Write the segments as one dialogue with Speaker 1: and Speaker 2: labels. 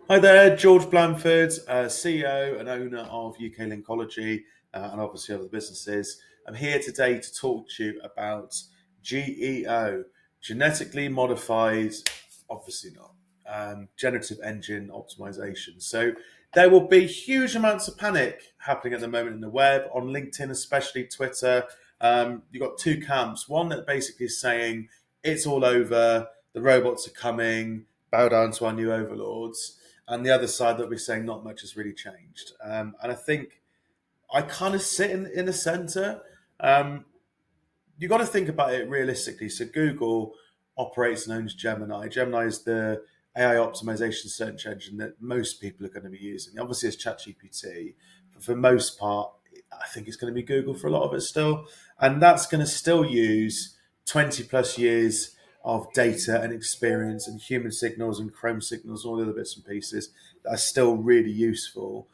Speaker 1: Hi there, George Blandford, CEO and owner of UK Linkology and obviously other businesses. I'm here today to talk to you about GEO, genetically modified, obviously not, generative engine optimization. So there will be huge amounts of panic happening at the moment in the web, on LinkedIn, especially Twitter. You've got two camps. One that basically is saying it's all over, the robots are coming, bow down to our new overlords, and the other side that we're saying not much has really changed. And I think I kind of sit in the center. Um, you got to think about it realistically. So Google operates and owns Gemini. Gemini is the AI optimization search engine that most people are going to be using. Obviously, it's ChatGPT, but for most part, I think it's going to be Google for a lot of it still, and that's going to still use 20 plus years of data and experience and human signals and Chrome signals, all the other bits and pieces that are still really useful.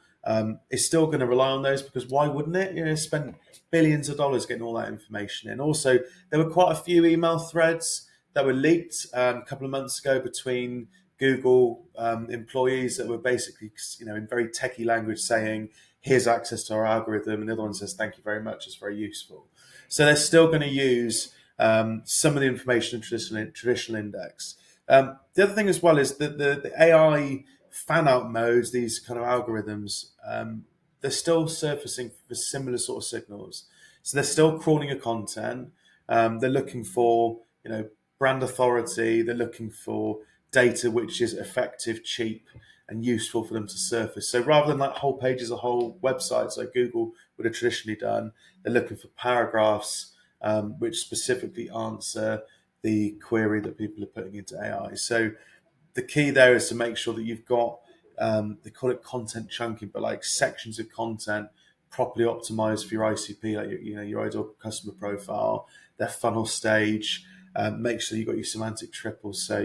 Speaker 1: It's still going to rely on those because why wouldn't it? Spend billions of dollars getting all that information in. Also, there were quite a few email threads that were leaked a couple of months ago between Google employees that were basically, in very techie language saying, here's access to our algorithm. And the other one says, thank you very much. It's very useful. So they're still going to use some of the information in traditional index. The other thing as well is that the AI fan out modes, these kind of algorithms, they're still surfacing for similar sort of signals. So they're still crawling your content. They're looking for, brand authority. They're looking for data which is effective, cheap, and useful for them to surface. So rather than like whole pages or whole websites like Google would have traditionally done, they're looking for paragraphs which specifically answer the query that people are putting into AI. So the key there is to make sure that you've got they call it content chunking, but like sections of content properly optimized for your ICP, like your ideal customer profile, their funnel stage. Make sure you've got your semantic triples. So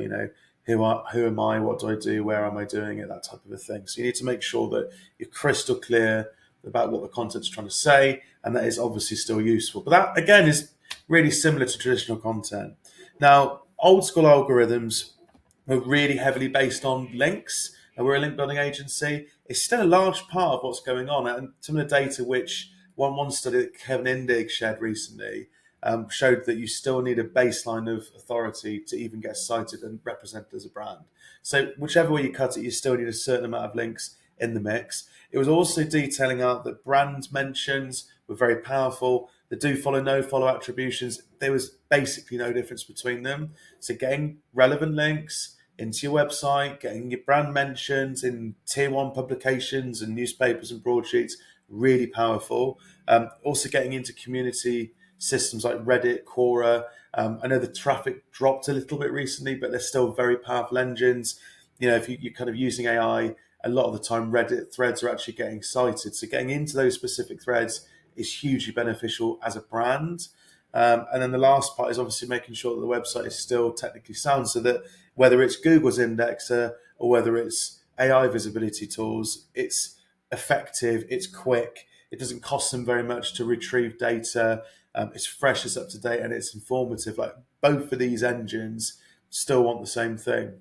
Speaker 1: who am I, what do I do, where am I doing it, that type of a thing. So you need to make sure that you're crystal clear about what the content's trying to say, and that is obviously still useful. But that again is really similar to traditional content. Now, old school algorithms were really heavily based on links, and we're a link building agency. It's still a large part of what's going on, and some of the data which one study that Kevin Indig shared recently showed that you still need a baseline of authority to even get cited and represented as a brand. So whichever way you cut it, you still need a certain amount of links in the mix. It was also detailing out that brand mentions were very powerful. The do follow, no follow attributions, there was basically no difference between them. So getting relevant links into your website, getting your brand mentions in tier one publications and newspapers and broadsheets, really powerful. Also getting into community systems like Reddit, Quora. I know the traffic dropped a little bit recently, but they're still very powerful engines. If you're kind of using AI, a lot of the time Reddit threads are actually getting cited. So getting into those specific threads is hugely beneficial as a brand. And then the last part is obviously making sure that the website is still technically sound so that whether it's Google's indexer or whether it's AI visibility tools, it's effective, it's quick, it doesn't cost them very much to retrieve data, it's fresh, it's up to date, and it's informative. Like both of these engines still want the same thing.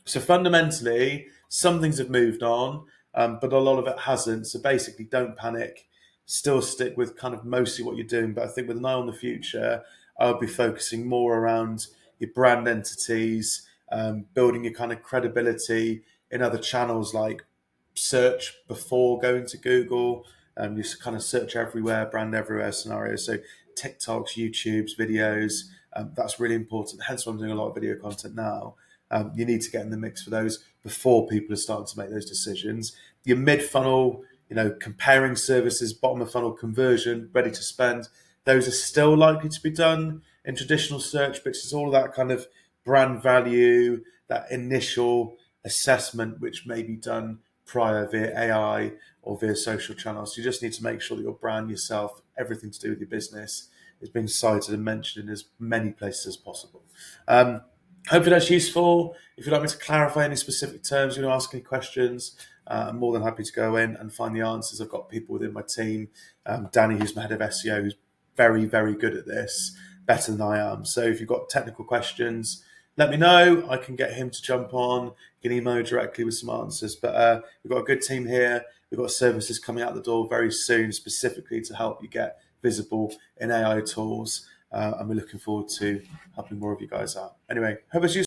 Speaker 1: So fundamentally, some things have moved on, but a lot of it hasn't. So basically, don't panic. Still stick with kind of mostly what you're doing. But I think with an eye on the future, I'll be focusing more around your brand entities, building your kind of credibility in other channels like search before going to Google. You kind of search everywhere, brand everywhere scenario. So TikToks, YouTubes, videos. That's really important. Hence why I'm doing a lot of video content now. You need to get in the mix for those before people are starting to make those decisions. Your mid funnel, comparing services, bottom of funnel conversion, ready to spend, those are still likely to be done in traditional search, but it's all of that kind of brand value, that initial assessment, which may be done prior via AI or via social channels. So you just need to make sure that your brand, yourself, everything to do with your business is being cited and mentioned in as many places as possible. Hopefully that's useful. If you'd like me to clarify any specific terms, you want to ask any questions, I'm more than happy to go in and find the answers. I've got people within my team. Danny, who's my head of SEO, who's very, very good at this, better than I am. So if you've got technical questions, let me know. I can get him to jump on. You can email directly with some answers. But we've got a good team here. We've got services coming out the door very soon, specifically to help you get visible in AI tools. And we're looking forward to helping more of you guys out. Anyway, hope it's useful.